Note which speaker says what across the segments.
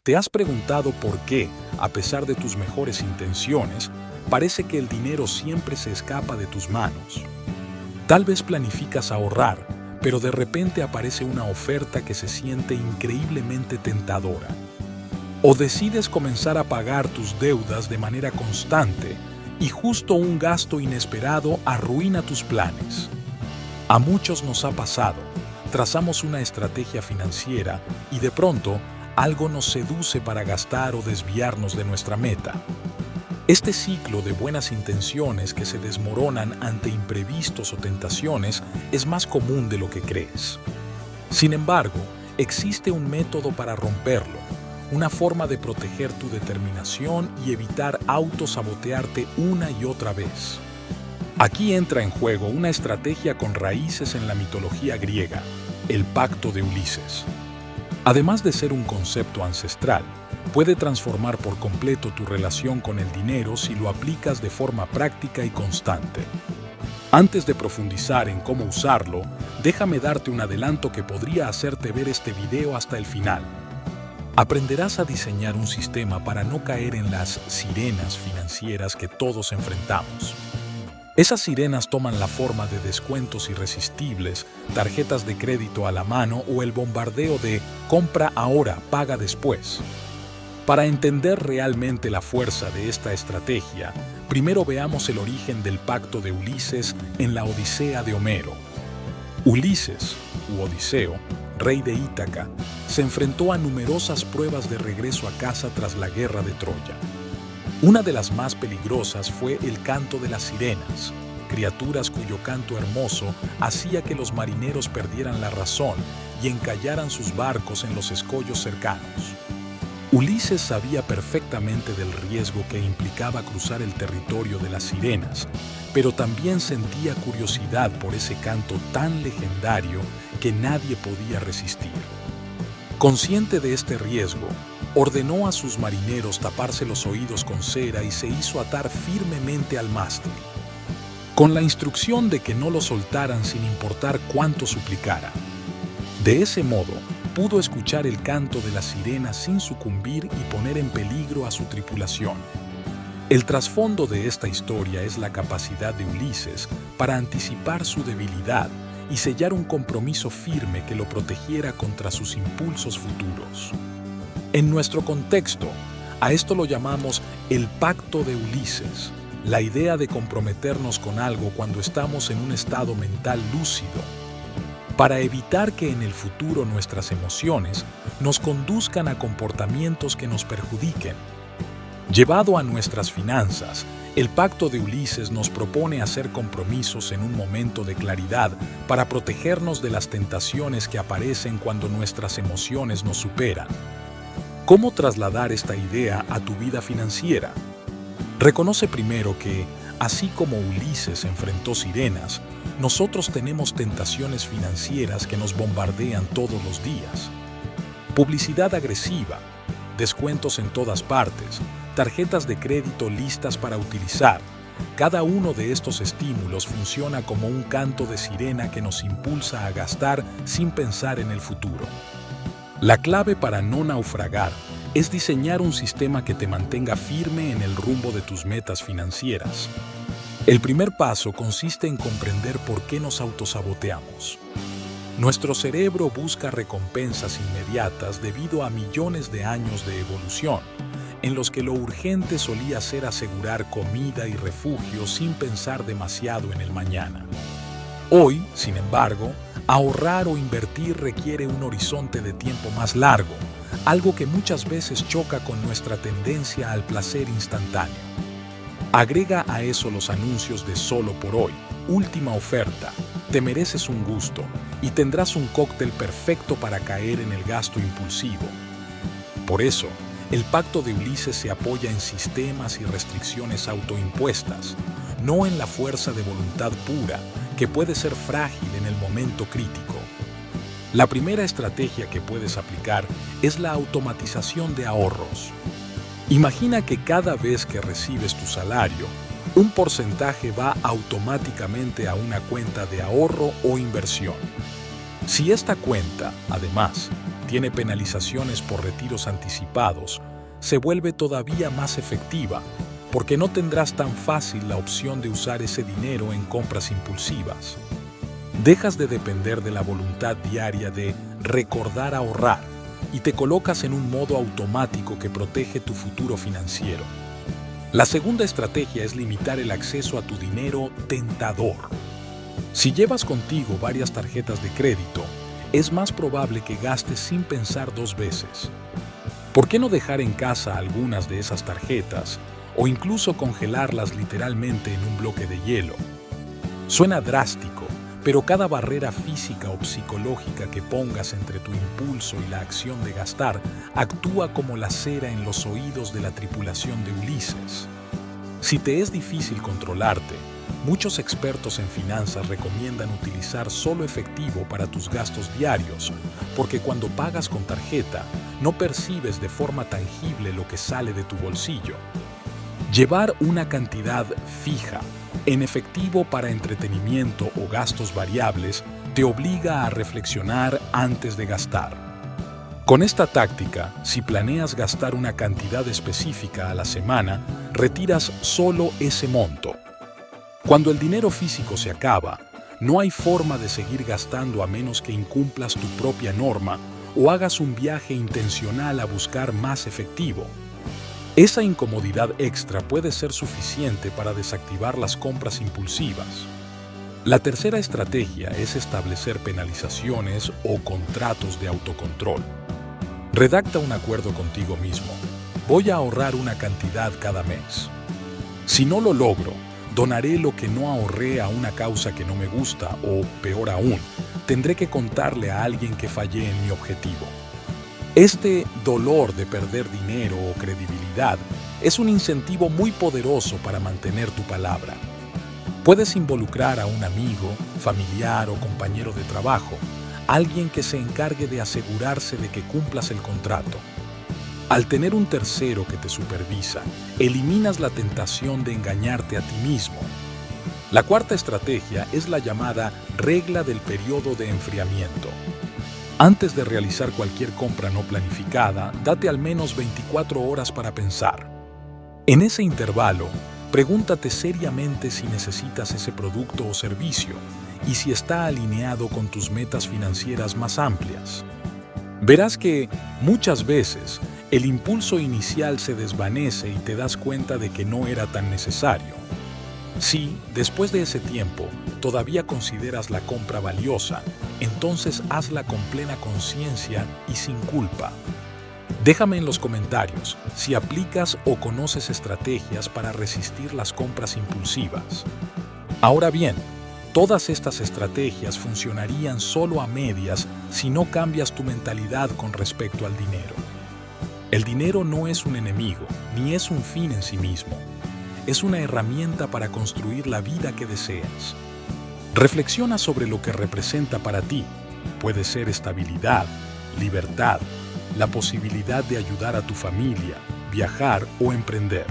Speaker 1: ¿Te has preguntado por qué, a pesar de tus mejores intenciones, parece que el dinero siempre se escapa de tus manos? Tal vez planificas ahorrar, pero de repente aparece una oferta que se siente increíblemente tentadora. O decides comenzar a pagar tus deudas de manera constante y justo un gasto inesperado arruina tus planes. A muchos nos ha pasado. Trazamos una estrategia financiera y de pronto algo nos seduce para gastar o desviarnos de nuestra meta. Este ciclo de buenas intenciones que se desmoronan ante imprevistos o tentaciones es más común de lo que crees. Sin embargo, existe un método para romperlo, una forma de proteger tu determinación y evitar autosabotearte una y otra vez. Aquí entra en juego una estrategia con raíces en la mitología griega, el Pacto de Ulises. Además de ser un concepto ancestral, puede transformar por completo tu relación con el dinero si lo aplicas de forma práctica y constante. Antes de profundizar en cómo usarlo, déjame darte un adelanto que podría hacerte ver este video hasta el final. Aprenderás a diseñar un sistema para no caer en las sirenas financieras que todos enfrentamos. Esas sirenas toman la forma de descuentos irresistibles, tarjetas de crédito a la mano o el bombardeo de compra ahora, paga después. Para entender realmente la fuerza de esta estrategia, primero veamos el origen del Pacto de Ulises en la Odisea de Homero. Ulises, u Odiseo, rey de Ítaca, se enfrentó a numerosas pruebas de regreso a casa tras la guerra de Troya. Una de las más peligrosas fue el canto de las sirenas, criaturas cuyo canto hermoso hacía que los marineros perdieran la razón y encallaran sus barcos en los escollos cercanos. Ulises sabía perfectamente del riesgo que implicaba cruzar el territorio de las sirenas, pero también sentía curiosidad por ese canto tan legendario que nadie podía resistir. Consciente de este riesgo, ordenó a sus marineros taparse los oídos con cera y se hizo atar firmemente al mástil, con la instrucción de que no lo soltaran sin importar cuánto suplicara. De ese modo, pudo escuchar el canto de las sirenas sin sucumbir y poner en peligro a su tripulación. El trasfondo de esta historia es la capacidad de Ulises para anticipar su debilidad y sellar un compromiso firme que lo protegiera contra sus impulsos futuros. En nuestro contexto, a esto lo llamamos el Pacto de Ulises, la idea de comprometernos con algo cuando estamos en un estado mental lúcido, para evitar que en el futuro nuestras emociones nos conduzcan a comportamientos que nos perjudiquen. Llevado a nuestras finanzas, el Pacto de Ulises nos propone hacer compromisos en un momento de claridad para protegernos de las tentaciones que aparecen cuando nuestras emociones nos superan. ¿Cómo trasladar esta idea a tu vida financiera? Reconoce primero que, así como Ulises enfrentó sirenas, nosotros tenemos tentaciones financieras que nos bombardean todos los días. Publicidad agresiva, descuentos en todas partes, tarjetas de crédito listas para utilizar. Cada uno de estos estímulos funciona como un canto de sirena que nos impulsa a gastar sin pensar en el futuro. La clave para no naufragar es diseñar un sistema que te mantenga firme en el rumbo de tus metas financieras. El primer paso consiste en comprender por qué nos autosaboteamos. Nuestro cerebro busca recompensas inmediatas debido a millones de años de evolución, en los que lo urgente solía ser asegurar comida y refugio sin pensar demasiado en el mañana. Hoy, sin embargo, ahorrar o invertir requiere un horizonte de tiempo más largo, algo que muchas veces choca con nuestra tendencia al placer instantáneo. Agrega a eso los anuncios de solo por hoy, última oferta, te mereces un gusto y tendrás un cóctel perfecto para caer en el gasto impulsivo. Por eso, el Pacto de Ulises se apoya en sistemas y restricciones autoimpuestas, no en la fuerza de voluntad pura, que puede ser frágil en el momento crítico. La primera estrategia que puedes aplicar es la automatización de ahorros. Imagina que cada vez que recibes tu salario, un porcentaje va automáticamente a una cuenta de ahorro o inversión. Si esta cuenta, además, tiene penalizaciones por retiros anticipados, se vuelve todavía más efectiva porque no tendrás tan fácil la opción de usar ese dinero en compras impulsivas. Dejas de depender de la voluntad diaria de recordar ahorrar y te colocas en un modo automático que protege tu futuro financiero. La segunda estrategia es limitar el acceso a tu dinero tentador. Si llevas contigo varias tarjetas de crédito, es más probable que gastes sin pensar dos veces. ¿Por qué no dejar en casa algunas de esas tarjetas o incluso congelarlas literalmente en un bloque de hielo? Suena drástico, pero cada barrera física o psicológica que pongas entre tu impulso y la acción de gastar actúa como la cera en los oídos de la tripulación de Ulises. Si te es difícil controlarte, muchos expertos en finanzas recomiendan utilizar solo efectivo para tus gastos diarios, porque cuando pagas con tarjeta, no percibes de forma tangible lo que sale de tu bolsillo. Llevar una cantidad fija en efectivo para entretenimiento o gastos variables te obliga a reflexionar antes de gastar. Con esta táctica, si planeas gastar una cantidad específica a la semana, retiras solo ese monto. Cuando el dinero físico se acaba, no hay forma de seguir gastando a menos que incumplas tu propia norma o hagas un viaje intencional a buscar más efectivo. Esa incomodidad extra puede ser suficiente para desactivar las compras impulsivas. La tercera estrategia es establecer penalizaciones o contratos de autocontrol. Redacta un acuerdo contigo mismo. Voy a ahorrar una cantidad cada mes. Si no lo logro, donaré lo que no ahorré a una causa que no me gusta o, peor aún, tendré que contarle a alguien que fallé en mi objetivo. Este dolor de perder dinero o credibilidad es un incentivo muy poderoso para mantener tu palabra. Puedes involucrar a un amigo, familiar o compañero de trabajo, alguien que se encargue de asegurarse de que cumplas el contrato. Al tener un tercero que te supervisa, eliminas la tentación de engañarte a ti mismo. La cuarta estrategia es la llamada regla del periodo de enfriamiento. Antes de realizar cualquier compra no planificada, date al menos 24 horas para pensar. En ese intervalo, pregúntate seriamente si necesitas ese producto o servicio y si está alineado con tus metas financieras más amplias. Verás que, muchas veces, el impulso inicial se desvanece y te das cuenta de que no era tan necesario. Si, después de ese tiempo, todavía consideras la compra valiosa, entonces hazla con plena conciencia y sin culpa. Déjame en los comentarios si aplicas o conoces estrategias para resistir las compras impulsivas. Ahora bien, todas estas estrategias funcionarían solo a medias si no cambias tu mentalidad con respecto al dinero. El dinero no es un enemigo, ni es un fin en sí mismo. Es una herramienta para construir la vida que deseas. Reflexiona sobre lo que representa para ti. Puede ser estabilidad, libertad, la posibilidad de ayudar a tu familia, viajar o emprender.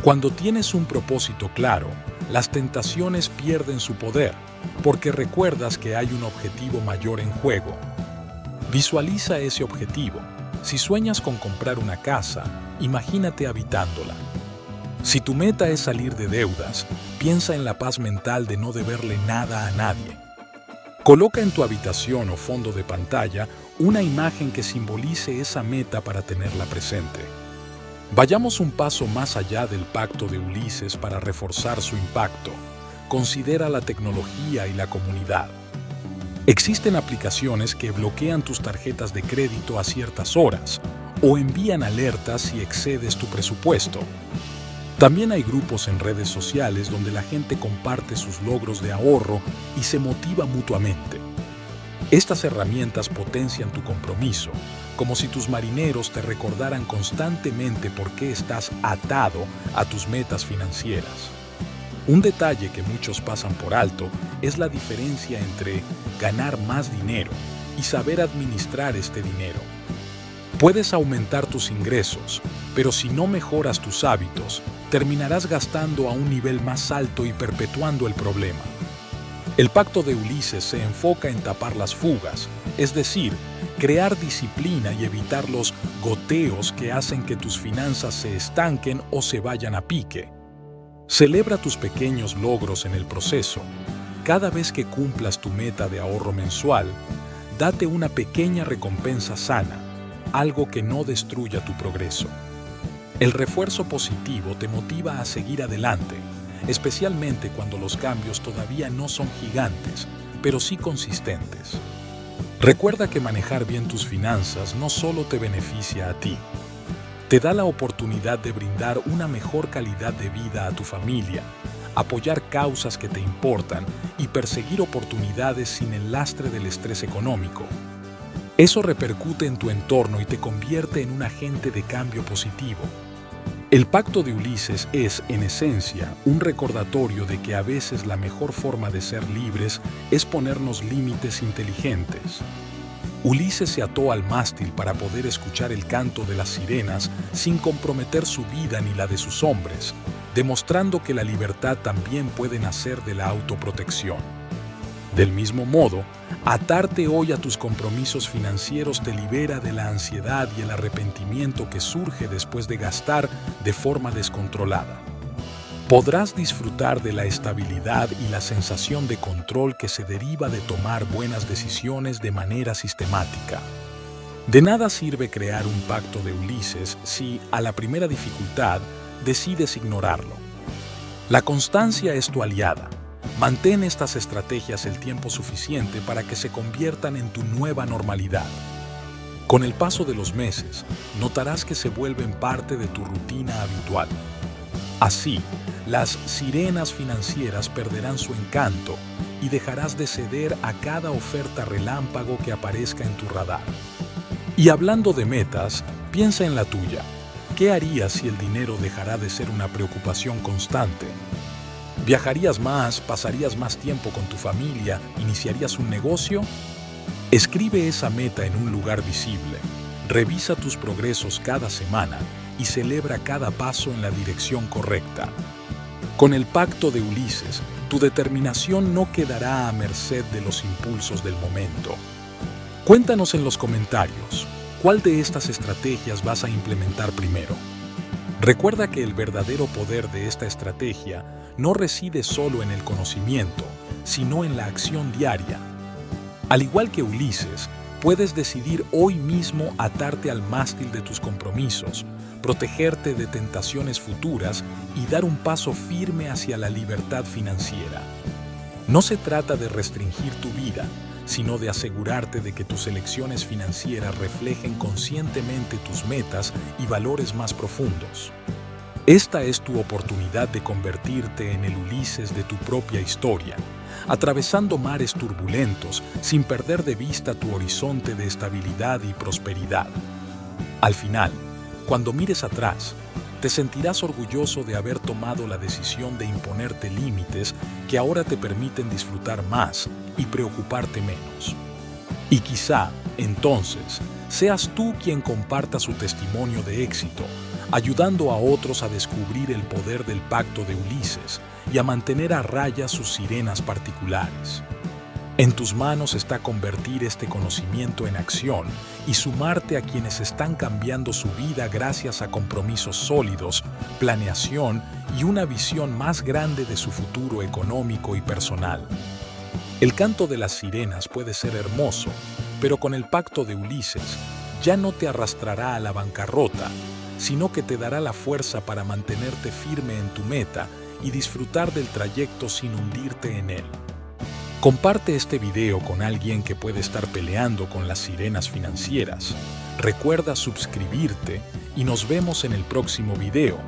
Speaker 1: Cuando tienes un propósito claro, las tentaciones pierden su poder, porque recuerdas que hay un objetivo mayor en juego. Visualiza ese objetivo. Si sueñas con comprar una casa, imagínate habitándola. Si tu meta es salir de deudas, piensa en la paz mental de no deberle nada a nadie. Coloca en tu habitación o fondo de pantalla una imagen que simbolice esa meta para tenerla presente. Vayamos un paso más allá del pacto de Ulises para reforzar su impacto. Considera la tecnología y la comunidad. Existen aplicaciones que bloquean tus tarjetas de crédito a ciertas horas o envían alertas si excedes tu presupuesto. También hay grupos en redes sociales donde la gente comparte sus logros de ahorro y se motiva mutuamente. Estas herramientas potencian tu compromiso, como si tus marineros te recordaran constantemente por qué estás atado a tus metas financieras. Un detalle que muchos pasan por alto es la diferencia entre ganar más dinero y saber administrar este dinero. Puedes aumentar tus ingresos, pero si no mejoras tus hábitos, terminarás gastando a un nivel más alto y perpetuando el problema. El pacto de Ulises se enfoca en tapar las fugas, es decir, crear disciplina y evitar los goteos que hacen que tus finanzas se estanquen o se vayan a pique. Celebra tus pequeños logros en el proceso. Cada vez que cumplas tu meta de ahorro mensual, date una pequeña recompensa sana, algo que no destruya tu progreso. El refuerzo positivo te motiva a seguir adelante, especialmente cuando los cambios todavía no son gigantes, pero sí consistentes. Recuerda que manejar bien tus finanzas no solo te beneficia a ti, te da la oportunidad de brindar una mejor calidad de vida a tu familia, apoyar causas que te importan y perseguir oportunidades sin el lastre del estrés económico. Eso repercute en tu entorno y te convierte en un agente de cambio positivo. El Pacto de Ulises es, en esencia, un recordatorio de que a veces la mejor forma de ser libres es ponernos límites inteligentes. Ulises se ató al mástil para poder escuchar el canto de las sirenas sin comprometer su vida ni la de sus hombres, demostrando que la libertad también puede nacer de la autoprotección. Del mismo modo, atarte hoy a tus compromisos financieros te libera de la ansiedad y el arrepentimiento que surge después de gastar de forma descontrolada. Podrás disfrutar de la estabilidad y la sensación de control que se deriva de tomar buenas decisiones de manera sistemática. De nada sirve crear un pacto de Ulises si, a la primera dificultad, decides ignorarlo. La constancia es tu aliada. Mantén estas estrategias el tiempo suficiente para que se conviertan en tu nueva normalidad. Con el paso de los meses, notarás que se vuelven parte de tu rutina habitual. Así, las sirenas financieras perderán su encanto y dejarás de ceder a cada oferta relámpago que aparezca en tu radar. Y hablando de metas, piensa en la tuya. ¿Qué harías si el dinero dejara de ser una preocupación constante? ¿Viajarías más? ¿Pasarías más tiempo con tu familia? ¿Iniciarías un negocio? Escribe esa meta en un lugar visible. Revisa tus progresos cada semana y celebra cada paso en la dirección correcta. Con el Pacto de Ulises, tu determinación no quedará a merced de los impulsos del momento. Cuéntanos en los comentarios, ¿cuál de estas estrategias vas a implementar primero? Recuerda que el verdadero poder de esta estrategia no reside solo en el conocimiento, sino en la acción diaria. Al igual que Ulises, puedes decidir hoy mismo atarte al mástil de tus compromisos, protegerte de tentaciones futuras y dar un paso firme hacia la libertad financiera. No se trata de restringir tu vida, sino de asegurarte de que tus elecciones financieras reflejen conscientemente tus metas y valores más profundos. Esta es tu oportunidad de convertirte en el Ulises de tu propia historia, atravesando mares turbulentos sin perder de vista tu horizonte de estabilidad y prosperidad. Al final, cuando mires atrás, te sentirás orgulloso de haber tomado la decisión de imponerte límites que ahora te permiten disfrutar más y preocuparte menos. Y quizá, entonces, seas tú quien comparta su testimonio de éxito, ayudando a otros a descubrir el poder del Pacto de Ulises y a mantener a raya sus sirenas particulares. En tus manos está convertir este conocimiento en acción y sumarte a quienes están cambiando su vida gracias a compromisos sólidos, planeación y una visión más grande de su futuro económico y personal. El canto de las sirenas puede ser hermoso, pero con el Pacto de Ulises ya no te arrastrará a la bancarrota, sino que te dará la fuerza para mantenerte firme en tu meta y disfrutar del trayecto sin hundirte en él. Comparte este video con alguien que puede estar peleando con las sirenas financieras. Recuerda suscribirte y nos vemos en el próximo video.